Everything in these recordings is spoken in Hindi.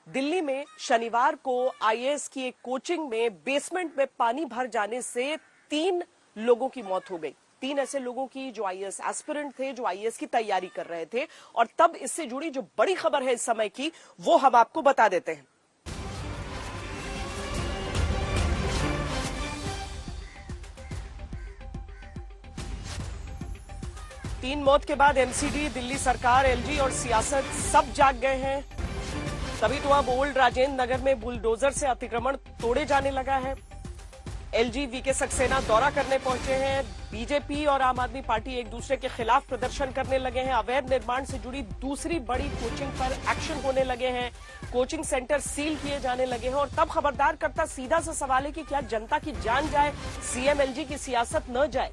दिल्ली में शनिवार को आईएएस की एक कोचिंग में बेसमेंट में पानी भर जाने से 3 लोगों की मौत हो गई। 3 ऐसे लोगों की जो आईएएस एस्पिरेंट थे, जो आईएएस की तैयारी कर रहे थे। और तब इससे जुड़ी जो बड़ी खबर है इस समय की, वो हम आपको बता देते हैं। तीन मौत के बाद एमसीडी, दिल्ली सरकार, एलजी और सियासत सब जाग गए हैं। तभी तो अब ओल्ड राजेंद्र नगर में बुलडोजर से अतिक्रमण तोड़े जाने लगा है। एलजी वीके सक्सेना दौरा करने पहुंचे हैं। बीजेपी और आम आदमी पार्टी एक दूसरे के खिलाफ प्रदर्शन करने लगे हैं। अवैध निर्माण से जुड़ी दूसरी बड़ी कोचिंग पर एक्शन होने लगे हैं। कोचिंग सेंटर सील किए जाने लगे हैं। और तब खबरदार करता सीधा सा सवाल है कि क्या जनता की जान जाए, सीएम एलजी की सियासत न जाए।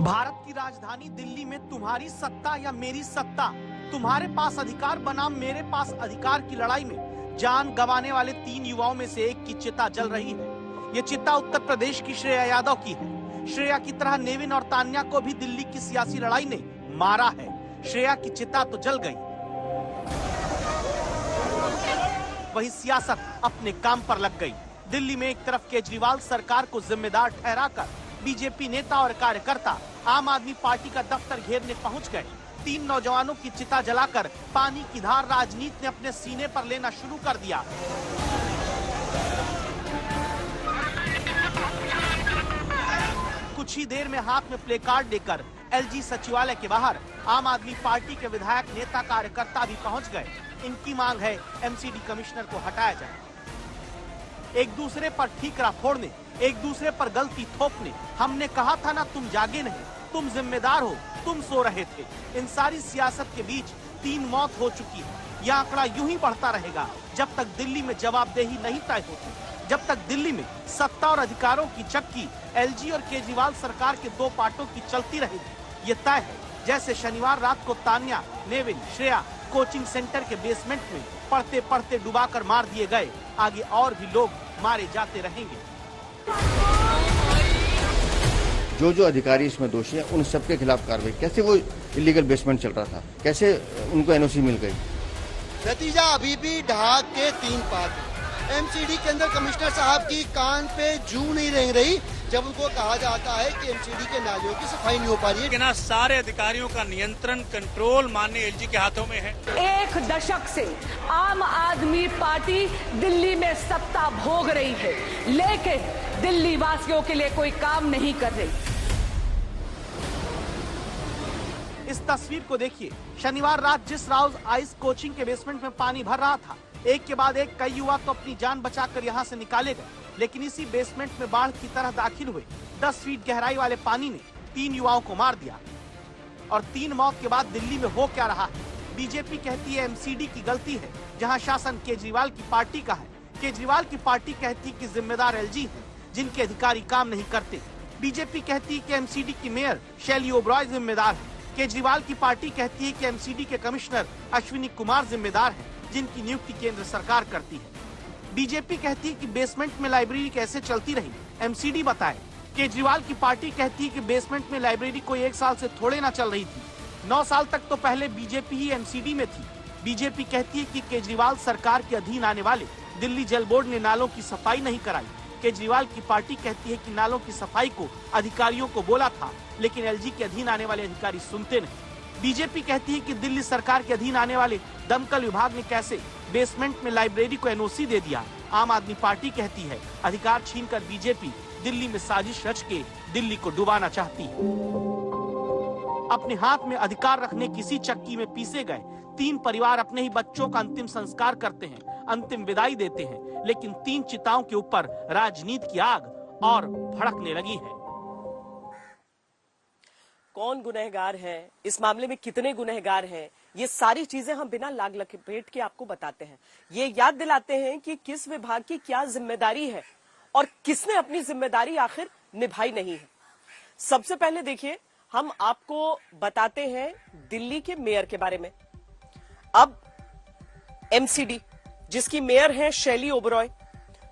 भारत की राजधानी दिल्ली में तुम्हारी सत्ता या मेरी सत्ता, तुम्हारे पास अधिकार बनाम मेरे पास अधिकार की लड़ाई में जान गंवाने वाले 3 युवाओं में से एक की चिता जल रही है। ये चिता उत्तर प्रदेश की श्रेया यादव की है। श्रेया की तरह नेविन और तान्या को भी दिल्ली की सियासी लड़ाई ने मारा है। श्रेया की चिता तो जल गई, वही सियासत अपने काम पर लग गई। दिल्ली में एक तरफ केजरीवाल सरकार को जिम्मेदार ठहराकर बीजेपी नेता और कार्यकर्ता आम आदमी पार्टी का दफ्तर घेरने पहुंच गए। 3 नौजवानों की चिता जलाकर पानी की धार राजनीति ने अपने सीने पर लेना शुरू कर दिया। कुछ ही देर में हाथ में प्लेकार्ड लेकर एलजी सचिवालय के बाहर आम आदमी पार्टी के विधायक, नेता, कार्यकर्ता भी पहुंच गए। इनकी मांग है एमसीडी कमिश्नर को हटाया जाए। एक दूसरे पर ठीकरा फोड़ने, एक दूसरे पर गलती थोपने, हमने कहा था ना तुम जागे नहीं, तुम जिम्मेदार हो, तुम सो रहे थे। इन सारी सियासत के बीच 3 मौत हो चुकी है। यह आंकड़ा यूं ही बढ़ता रहेगा जब तक दिल्ली में जवाबदेही नहीं तय होती, जब तक दिल्ली में सत्ता और अधिकारों की चक्की एलजी और केजरीवाल सरकार के 2 पार्टों की चलती रहेगी। ये तय है जैसे शनिवार रात को तान्या, नेविन, श्रेया कोचिंग सेंटर के बेसमेंट में पढ़ते पढ़ते डुबाकर मार दिए गए, आगे और भी लोग मारे जाते रहेंगे। जो अधिकारी इसमें दोषी हैं उन सबके खिलाफ कार्रवाई। कैसे वो इलीगल बेसमेंट चल रहा था, कैसे उनको एनओसी मिल गई? नतीजा अभी भी ढाक के 3 पात। एमसीडी के अंदर कमिश्नर साहब की कान पे जू नहीं रेंग रही जब उनको कहा जाता है कि एमसीडी के नालियों की सफाई नहीं हो पा रही है। लेकिन सारे अधिकारियों का नियंत्रण, कंट्रोल माननीय एलजी के हाथों में है। 1 दशक से आम आदमी पार्टी दिल्ली में सत्ता भोग रही है, लेकिन दिल्ली वासियों के लिए कोई काम नहीं कर रही। इस तस्वीर को देखिए। शनिवार रात जिस राउज आइस कोचिंग के बेसमेंट में पानी भर रहा था, एक के बाद एक कई युवा तो अपनी जान बचाकर यहां से निकाले गए, लेकिन इसी बेसमेंट में बाढ़ की तरह दाखिल हुए 10 फीट गहराई वाले पानी ने 3 युवाओं को मार दिया। और 3 मौत के बाद दिल्ली में हो क्या रहा है? बीजेपी कहती है एमसीडी की गलती है, जहां शासन केजरीवाल की पार्टी का है। केजरीवाल की पार्टी कहती कि जिम्मेदार एलजी है, जिनके अधिकारी काम नहीं करते। बीजेपी कहती है कि एमसीडी की मेयर शैली ओबरॉय जिम्मेदार है। केजरीवाल की पार्टी कहती है कि एमसीडी के कमिश्नर अश्विनी कुमार जिम्मेदार हैं, जिनकी नियुक्ति केंद्र सरकार करती है। बीजेपी कहती है कि बेसमेंट में लाइब्रेरी कैसे चलती रही, एमसीडी बताए। केजरीवाल की पार्टी कहती है कि बेसमेंट में लाइब्रेरी कोई 1 साल से थोड़े ना चल रही थी। 9 साल तक तो पहले बीजेपी ही एमसीडी में थी। बीजेपी कहती है कि केजरीवाल सरकार के अधीन आने वाले दिल्ली जल बोर्ड ने नालों की सफाई नहीं कराई। केजरीवाल की पार्टी कहती है कि नालों की सफाई को अधिकारियों को बोला था, लेकिन एलजी के अधीन आने वाले अधिकारी सुनते नहीं। बीजेपी कहती है कि दिल्ली सरकार के अधीन आने वाले दमकल विभाग ने कैसे बेसमेंट में लाइब्रेरी को एनओसी दे दिया। आम आदमी पार्टी कहती है अधिकार छीनकर बीजेपी दिल्ली में साजिश रच के दिल्ली को डुबाना चाहती है। अपने हाथ में अधिकार रखने किसी चक्की में पीसे गए 3 परिवार अपने ही बच्चों का अंतिम संस्कार करते हैं, अंतिम विदाई देते हैं, लेकिन 3 चिताओं के ऊपर राजनीति की आग और भड़कने लगी है। कौन गुनहगार है, इस मामले में कितने गुनहगार हैं, ये सारी चीजें हम बिना लाग लपेट के आपको बताते हैं। ये याद दिलाते हैं कि किस विभाग की क्या जिम्मेदारी है और किसने अपनी जिम्मेदारी आखिर निभाई नहीं है। सबसे पहले देखिए, हम आपको बताते हैं दिल्ली के मेयर के बारे में। अब एमसीडी, जिसकी मेयर है शैली ओबरॉय,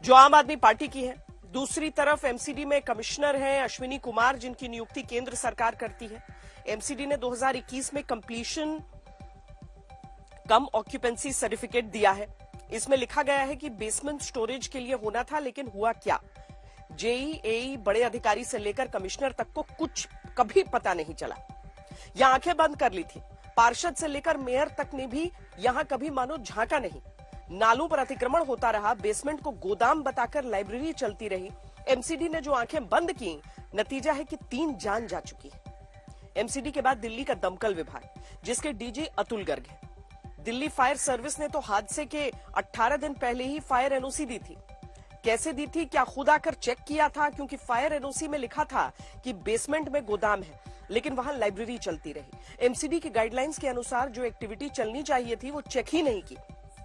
जो आम आदमी पार्टी की है, दूसरी तरफ एमसीडी में कमिश्नर हैं अश्विनी कुमार, जिनकी नियुक्ति केंद्र सरकार करती है। एमसीडी ने 2021 में कंप्लीशन कम ऑक्यूपेंसी सर्टिफिकेट दिया है। इसमें लिखा गया है कि बेसमेंट स्टोरेज के लिए होना था, लेकिन हुआ क्या? जेई, एई, बड़े अधिकारी से लेकर कमिश्नर तक को कुछ कभी पता नहीं चला। यहां आंखें बंद कर ली थी। पार्षद से लेकर मेयर तक ने भी यहां कभी मानो झांका नहीं। नालों पर अतिक्रमण होता रहा, बेसमेंट को गोदाम बताकर लाइब्रेरी चलती रही। एमसीडी ने जो आंखें बंद की, नतीजा है कि 3 जान जा चुकी है। एमसीडी के बाद दिल्ली का दमकल विभाग, जिसके डीजी अतुल गर्ग है। दिल्ली फायर सर्विस ने तो हादसे के 18 दिन पहले ही फायर एनओसी दी थी। कैसे दी थी? क्या खुद आकर चेक किया था? क्योंकि फायर एनओसी में लिखा था कि बेसमेंट में गोदाम है, लेकिन वहां लाइब्रेरी चलती रही। एमसीडी की गाइडलाइंस के अनुसार जो एक्टिविटी चलनी चाहिए थी, वो चेक ही नहीं की।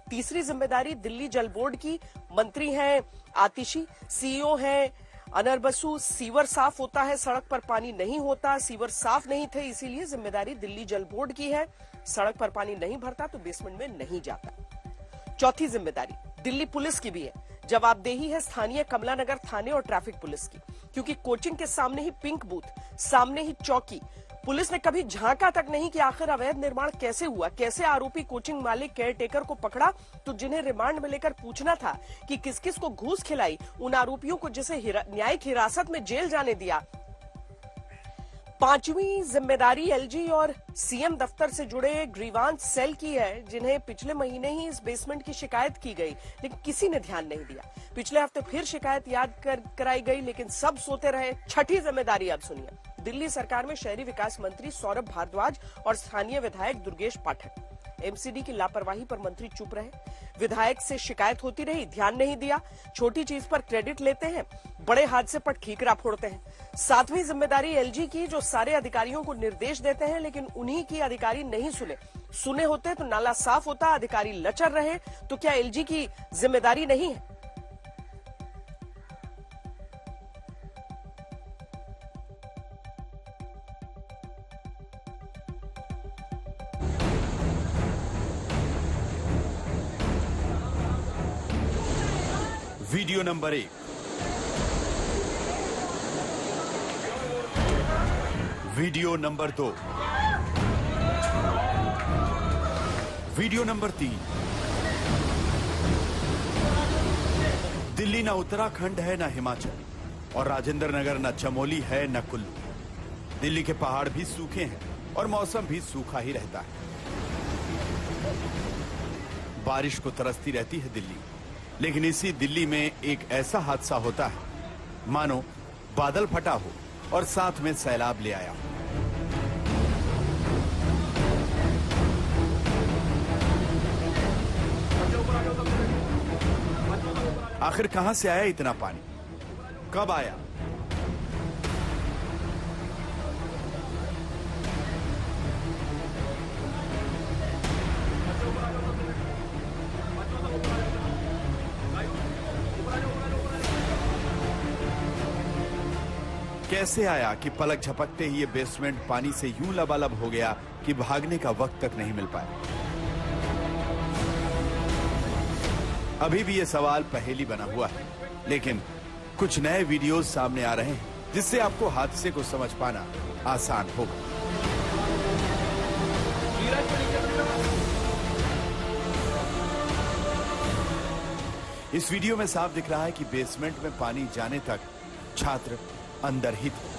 तीसरी जिम्मेदारी दिल्ली जल बोर्ड की। मंत्री हैं आतिशी, सीईओ हैं अनर बसु। सीवर साफ होता है, सड़क पर पानी नहीं होता। सीवर साफ नहीं थे, इसीलिए जिम्मेदारी दिल्ली जल बोर्ड की है। सड़क पर पानी नहीं भरता तो बेसमेंट में नहीं जाता। चौथी जिम्मेदारी दिल्ली पुलिस की भी है। जवाबदेही है स्थानीय कमलानगर थाने और ट्रैफिक पुलिस की, क्योंकि कोचिंग के सामने ही पिंक बूथ, सामने ही चौकी। पुलिस ने कभी झांका तक नहीं कि आखिर अवैध निर्माण कैसे हुआ, कैसे आरोपी कोचिंग मालिक केयरटेकर को पकड़ा। तो जिन्हें रिमांड में लेकर पूछना था कि किस किस को घूस खिलाई, उन आरोपियों को जिसे न्यायिक हिरासत में जेल जाने दिया। पांचवी जिम्मेदारी एलजी और सीएम दफ्तर से जुड़े ग्रीवांस सेल की है, जिन्हें पिछले महीने ही इस बेसमेंट की शिकायत की गई, लेकिन किसी ने ध्यान नहीं दिया। पिछले हफ्ते फिर शिकायत याद कराई गई, लेकिन सब सोते रहे। छठी जिम्मेदारी अब सुनिए। दिल्ली सरकार में शहरी विकास मंत्री सौरभ भारद्वाज और स्थानीय विधायक दुर्गेश पाठक। एमसीडी की लापरवाही पर मंत्री चुप रहे। विधायक से शिकायत होती रही, ध्यान नहीं दिया। छोटी चीज पर क्रेडिट लेते हैं, बड़े हादसे पर ठीकरा फोड़ते हैं। सातवीं जिम्मेदारी एलजी की, जो सारे अधिकारियों को निर्देश देते हैं, लेकिन उन्हीं की अधिकारी नहीं सुने होते तो नाला साफ होता, अधिकारी लचर रहे। तो क्या एलजी की जिम्मेदारी नहीं है? Video number 1, video number 2, video number 3। Delhi ना उत्तराखंड है ना हिमाचल, और राजेंद्र नगर ना चमोली है ना कुल्लू। दिल्ली के पहाड़ भी सूखे हैं और मौसम भी सूखा ही रहता है। बारिश को तरसती रहती है दिल्ली, लेकिन इसी दिल्ली में एक ऐसा हादसा होता है मानो बादल फटा हो और साथ में सैलाब ले आया। आखिर कहां से आया इतना पानी, कब आया? कैसे आया कि पलक झपकते ही ये बेसमेंट पानी से यूं लबालब हो गया कि भागने का वक्त तक नहीं मिल पाया। अभी भी ये सवाल पहेली बना हुआ है, लेकिन कुछ नए वीडियोस सामने आ रहे हैं जिससे आपको हादसे को समझ पाना आसान होगा। इस वीडियो में साफ दिख रहा है कि बेसमेंट में पानी जाने तक छात्र अंदर ही थे।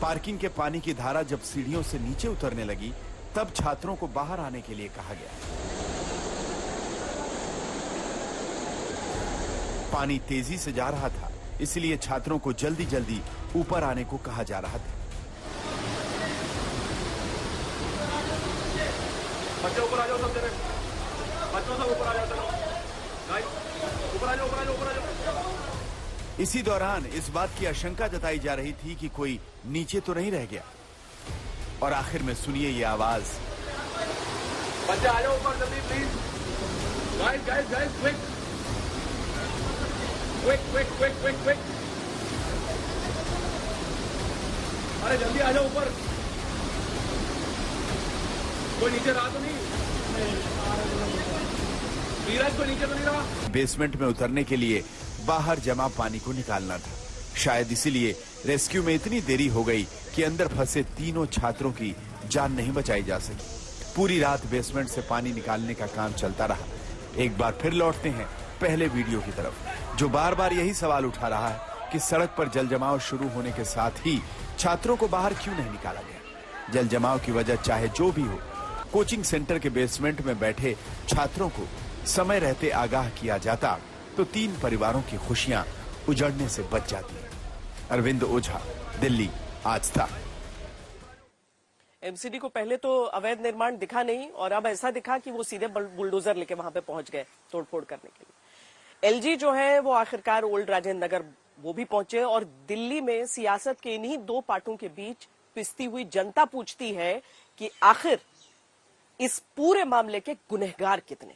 पार्किंग के पानी की धारा जब सीढ़ियों से नीचे उतरने लगी, तब छात्रों को बाहर आने के लिए कहा गया। पानी तेजी से जा रहा था, इसलिए छात्रों को जल्दी जल्दी ऊपर आने को कहा जा रहा था। बच्चे ऊपर आ जाओ, सब जने बच्चों सब ऊपर आ जाओ, चलो गाइस ऊपर आ जाओ, ऊपर आ जाओ, ऊपर आ जाओ। इसी दौरान इस बात की आशंका जताई जा रही थी कि कोई नीचे तो नहीं रह गया, और आखिर में सुनिए ये आवाज। बच्चे आ जाओ ऊपर जल्दी please, guys guys guys quick quick quick quick quick quick, अरे जल्दी आ जाओ ऊपर, कोई नीचे रहा तो नहीं। नीरज को नीचे तो नहीं रहा। बेसमेंट में उतरने के लिए बाहर जमा पानी को निकालना था। शायद इसीलिए रेस्क्यू में इतनी देरी हो गई कि अंदर फंसे तीनों छात्रों की जान नहीं बचाई जा सकी। पूरी रात बेसमेंट से पानी निकालने का काम चलता रहा। एक बार फिर लौटते हैं पहले वीडियो की तरफ, जो बार बार यही सवाल उठा रहा है कि सड़क पर जल जमाव शुरू होने के साथ ही छात्रों को बाहर क्यों नहीं निकाला गया। जल जमाव की वजह चाहे जो भी हो, कोचिंग सेंटर के बेसमेंट में बैठे छात्रों को समय रहते आगाह किया जाता तो 3 परिवारों की खुशियां उजड़ने से बच जाती। अरविंद ओझा, दिल्ली, आज तक। एमसीडी को पहले तो अवैध निर्माण दिखा नहीं और अब ऐसा दिखा कि वो सीधे बुलडोजर लेके वहां पे पहुंच गए तोड़फोड़ करने के लिए। एलजी जो है वो आखिरकार ओल्ड राजेंद्र नगर वो भी पहुंचे और दिल्ली में सियासत के इन्हीं 2 पार्टों के बीच पिसती हुई जनता पूछती है कि आखिर इस पूरे मामले के गुनहगार कितने।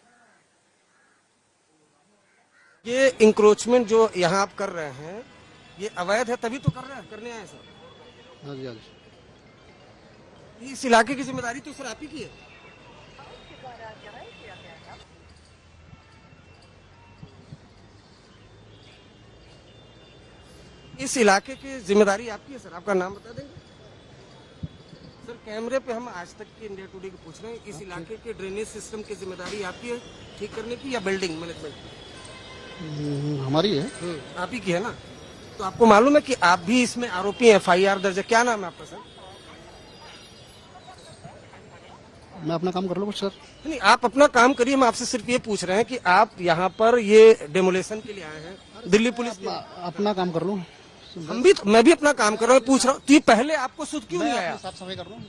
ये इंक्रोचमेंट जो यहाँ आप कर रहे हैं ये अवैध है, तभी तो कर रहे हैं, करने आए सर। हाँ जी, हाँ जी। इस इलाके की जिम्मेदारी तो सर आप ही की है। इस इलाके की जिम्मेदारी आपकी है सर, आपका नाम बता देंगे सर। कैमरे पे हम आज तक के इंडिया टुडे को पूछ रहे हैं, इस इलाके के ड्रेनेज सिस्टम की जिम्मेदारी आपकी है ठीक करने की या बिल्डिंग मैनेजमेंट की? हमारी है। आप ही की है ना। तो आपको मालूम है कि आप भी इसमें आरोपी हैं, FIR दर्ज है। क्या नाम है आपका सर? मैं अपना काम कर लूँ सर। नहीं, आप अपना काम करिए। हम आपसे सिर्फ ये पूछ रहे हैं कि आप यहाँ पर ये डेमोलेशन के लिए आए हैं, दिल्ली पुलिस के। अपना काम कर लूँ। मैं भी अपना काम कर रहा हूँ, पूछ रहा हूँ कि पहले आपको सुध क्यों नहीं आया? साफ सफाई कर लूँ।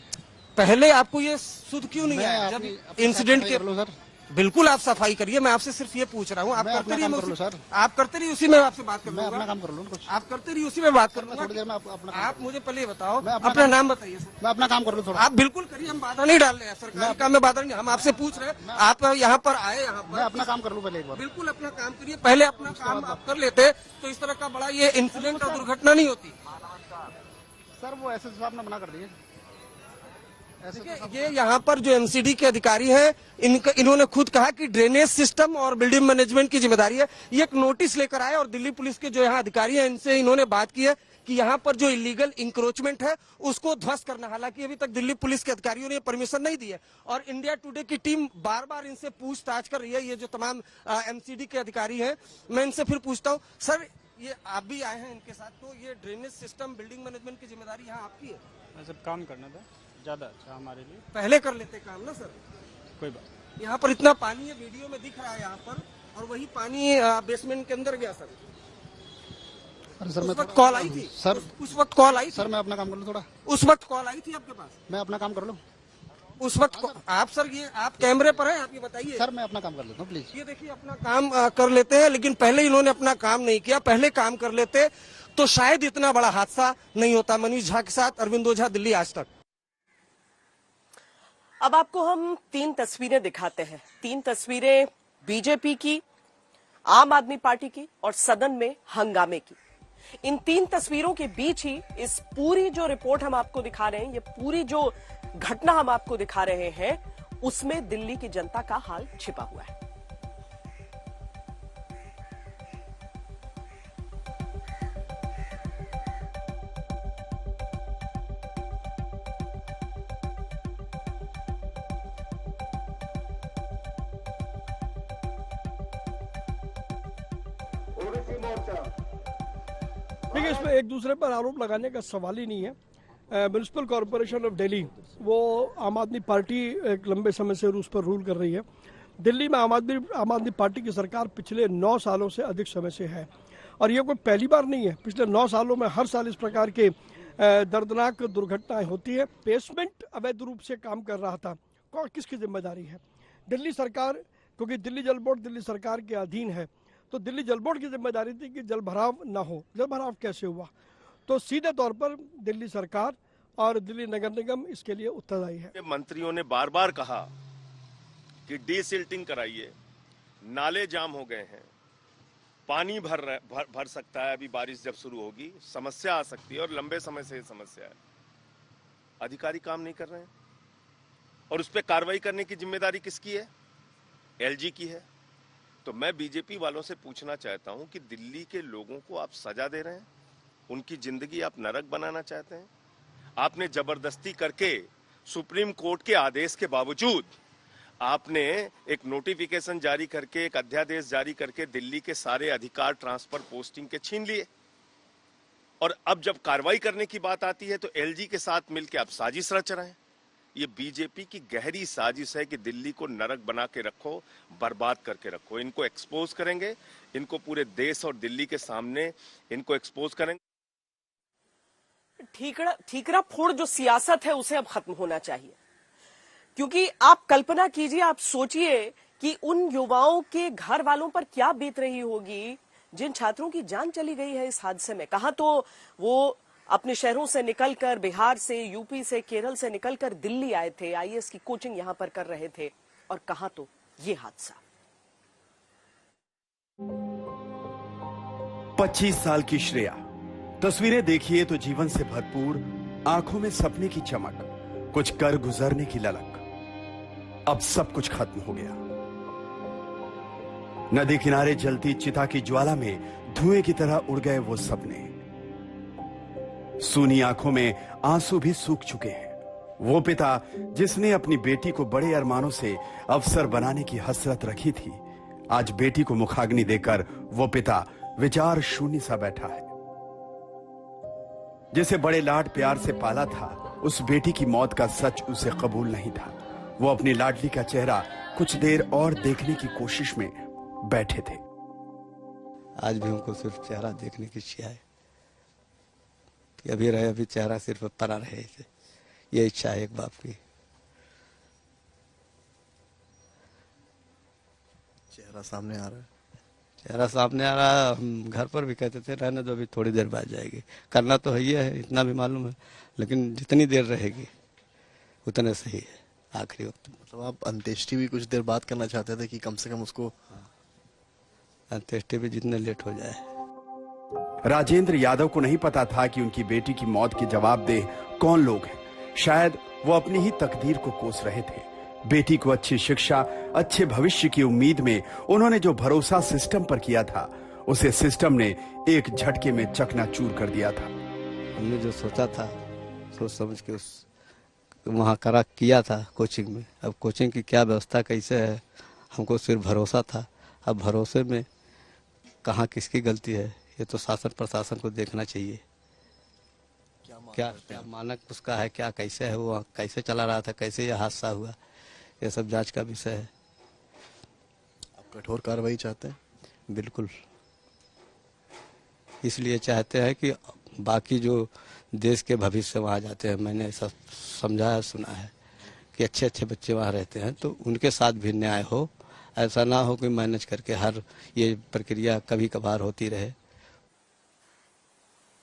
पहले आपको ये सुध क्यों नहीं आया जब इंसिडेंट के? सर बिल्कुल आप सफाई करिए। मैं आपसे सिर्फ ये पूछ रहा हूँ, आप करते रहिए। आप करते रहिए, उसी में आपसे बात कर लूंगा। मैं अपना काम कर लूँ। आप करते रहिए, उसी में बात कर लूंगा। थोड़ी देर में अपना आप मुझे पहले ये बताओ, अपना नाम बताइए सर। मैं अपना काम कर लूँ थोड़ा। आप बिल्कुल करिए, हम बाधा नहीं डाल रहे हैं, सरकारी काम में बाधा नहीं। हम आपसे पूछ रहे हैं, आप यहाँ पर आए, यहाँ पर मैं अपना काम कर लूँ पहले एक बार। बिल्कुल अपना काम करिए। पहले अपना काम आप कर लेते तो इस तरह का बड़ा ये इंसिडेंट और दुर्घटना नहीं होती सर। वो ऐसे साहब ने मना कर दिए। ये यहाँ पर जो एमसीडी के अधिकारी हैं, इन्होंने खुद कहा कि ड्रेनेज सिस्टम और बिल्डिंग मैनेजमेंट की जिम्मेदारी है। ये एक नोटिस लेकर आए और दिल्ली पुलिस के जो यहाँ अधिकारी हैं इनसे इन्होंने बात की है कि यहाँ पर जो इलीगल इंक्रोचमेंट है उसको ध्वस्त करना। हालांकि अभी तक दिल्ली पुलिस के अधिकारियों ने परमिशन नहीं दी है और इंडिया टुडे की टीम बार बार इनसे पूछताछ कर रही है। ये जो तमाम एमसीडी के अधिकारी हैं, मैं इनसे फिर पूछता हूँ, सर ये आप भी आए हैं इनके साथ, तो ये ड्रेनेज सिस्टम बिल्डिंग मैनेजमेंट की जिम्मेदारी यहाँ आपकी है? सब काम करना था, ज्यादा अच्छा हमारे लिए। पहले कर लेते काम ना सर। कोई बात। यहाँ पर इतना पानी है, वीडियो में दिख रहा है यहाँ पर, और वही पानी बेसमेंट के अंदर गया सर। अरे सर, उस वक्त कॉल आई थी सर। उस वक्त कॉल आई सर, मैं अपना काम कर लूँ थोड़ा। उस वक्त कॉल आई थी आपके पास? मैं अपना काम कर लूँ उस वक्त। आप सर ये आप कैमरे पर हैं, आप ये बताइए। सर मैं अपना काम कर लेता हूँ प्लीज। ये देखिए अपना काम कर लेते हैं, लेकिन पहले इन्होंने अपना काम नहीं किया। पहले काम कर लेते तो शायद इतना बड़ा हादसा नहीं होता। मनीष झा के साथ अरविंद ओझा, दिल्ली आज तक। अब आपको हम 3 तस्वीरें दिखाते हैं। 3 तस्वीरें बीजेपी की, आम आदमी पार्टी की और सदन में हंगामे की। इन 3 तस्वीरों के बीच ही इस पूरी जो रिपोर्ट हम आपको दिखा रहे हैं, ये पूरी जो घटना हम आपको दिखा रहे हैं, उसमें दिल्ली की जनता का हाल छिपा हुआ है। देखिए, इसमें एक दूसरे पर आरोप लगाने का सवाल ही नहीं है। म्युनिसिपल कॉरपोरेशन ऑफ दिल्ली, वो आम आदमी पार्टी एक लंबे समय से उस पर रूल कर रही है। दिल्ली में आम आदमी पार्टी की सरकार पिछले 9 सालों से अधिक समय से है और ये कोई पहली बार नहीं है। पिछले 9 सालों में हर साल इस प्रकार के दर्दनाक दुर्घटनाएं होती है। बेसमेंट अवैध रूप से काम कर रहा था, कौन किसकी जिम्मेदारी है? दिल्ली सरकार, क्योंकि दिल्ली जल बोर्ड दिल्ली सरकार के अधीन है, तो दिल्ली जल बोर्ड की जिम्मेदारी थी कि जल भराव ना हो। जल भराव कैसे हुआ? तो सीधे तौर पर दिल्ली सरकार और दिल्ली नगर निगम इसके लिए उत्तरदायी है। मंत्रियों ने बार बार कहा कि डीसिल्टिंग कराइए, नाले जाम हो गए हैं, पानी भर सकता है, अभी बारिश जब शुरू होगी समस्या आ सकती है और लंबे समय से ये समस्या है। अधिकारी काम नहीं कर रहे हैं और उस पर कार्रवाई करने की जिम्मेदारी किसकी है? एलजी की है। तो मैं बीजेपी वालों से पूछना चाहता हूं कि दिल्ली के लोगों को आप सजा दे रहे हैं, उनकी जिंदगी आप नरक बनाना चाहते हैं। आपने जबरदस्ती करके सुप्रीम कोर्ट के आदेश के बावजूद आपने एक नोटिफिकेशन जारी करके, एक अध्यादेश जारी करके दिल्ली के सारे अधिकार ट्रांसफर पोस्टिंग के छीन लिए। और अब जब कार्रवाई करने की बात आती है तो एलजी के साथ मिलकर आप साजिश रच रहे हैं। ये बीजेपी की गहरी साजिश है कि दिल्ली को नरक बना के रखो, बर्बाद करके रखो। इनको एक्सपोज करेंगे, इनको पूरे देश और दिल्ली के सामने इनको एक्सपोज करेंगे। ठीकरा फोड़ जो सियासत है उसे अब खत्म होना चाहिए, क्योंकि आप कल्पना कीजिए, आप सोचिए कि उन युवाओं के घर वालों पर क्या बीत रही होगी जिन छात्रों की जान चली गई है इस हादसे में। कहां तो वो अपने शहरों से निकलकर, बिहार से, यूपी से, केरल से निकलकर दिल्ली आए थे, आईएएस की कोचिंग यहां पर कर रहे थे, और कहां तो ये हादसा। 25 साल की श्रेया, तस्वीरें देखिए तो जीवन से भरपूर, आंखों में सपने की चमक, कुछ कर गुजरने की ललक। अब सब कुछ खत्म हो गया। नदी किनारे जलती चिता की ज्वाला में धुएं की तरह उड़ गए वो सपने। सूनी आंखों में आंसू भी सूख चुके हैं। वो पिता जिसने अपनी बेटी को बड़े अरमानों से अफसर बनाने की हसरत रखी थी, आज बेटी को मुखाग्नि देकर वो पिता विचार शून्य सा बैठा है। जिसे बड़े लाड प्यार से पाला था, उस बेटी की मौत का सच उसे कबूल नहीं था। वो अपनी लाडली का चेहरा कुछ देर और देखने की कोशिश में बैठे थे। आज भी हमको सिर्फ चेहरा देखने की इच्छा है कि अभी रहे, अभी चेहरा सिर्फ पड़ा रहे, ये इच्छा है एक बाप की। चेहरा सामने आ रहा है, चेहरा सामने आ रहा है। हम घर पर भी कहते थे रहने दो, अभी थोड़ी देर बाद जाएगी। करना तो है, इतना भी मालूम है, लेकिन जितनी देर रहेगी उतने सही है आखिरी वक्त। मतलब आप अंत्येष्टि भी कुछ देर बाद करना चाहते थे कि कम से कम उसको, अंत्येष्टि भी जितने लेट हो जाए। राजेंद्र यादव को नहीं पता था कि उनकी बेटी की मौत के जवाबदेह कौन लोग हैं। शायद वो अपनी ही तकदीर को कोस रहे थे। बेटी को अच्छी शिक्षा, अच्छे भविष्य की उम्मीद में उन्होंने जो भरोसा सिस्टम पर किया था, उसे सिस्टम ने एक झटके में चकनाचूर कर दिया था। हमने जो सोचा था, सोच समझ के उस वहाँ करा किया था कोचिंग में। अब कोचिंग की क्या व्यवस्था कैसे है, हमको सिर्फ भरोसा था। अब भरोसे में कहाँ किसकी गलती है, ये तो शासन प्रशासन को देखना चाहिए। क्या मानक उसका है, क्या कैसे है, वो कैसे चला रहा था, कैसे ये हादसा हुआ, ये सब जांच का विषय है। आप कठोर कार्रवाई चाहते हैं? बिल्कुल, इसलिए चाहते हैं कि बाकी जो देश के भविष्य वहाँ जाते हैं, मैंने ऐसा समझा है, सुना है कि अच्छे अच्छे बच्चे वहाँ रहते हैं, तो उनके साथ भी न्याय हो। ऐसा ना हो कि मैनेज करके हर ये प्रक्रिया कभी कभार होती रहे।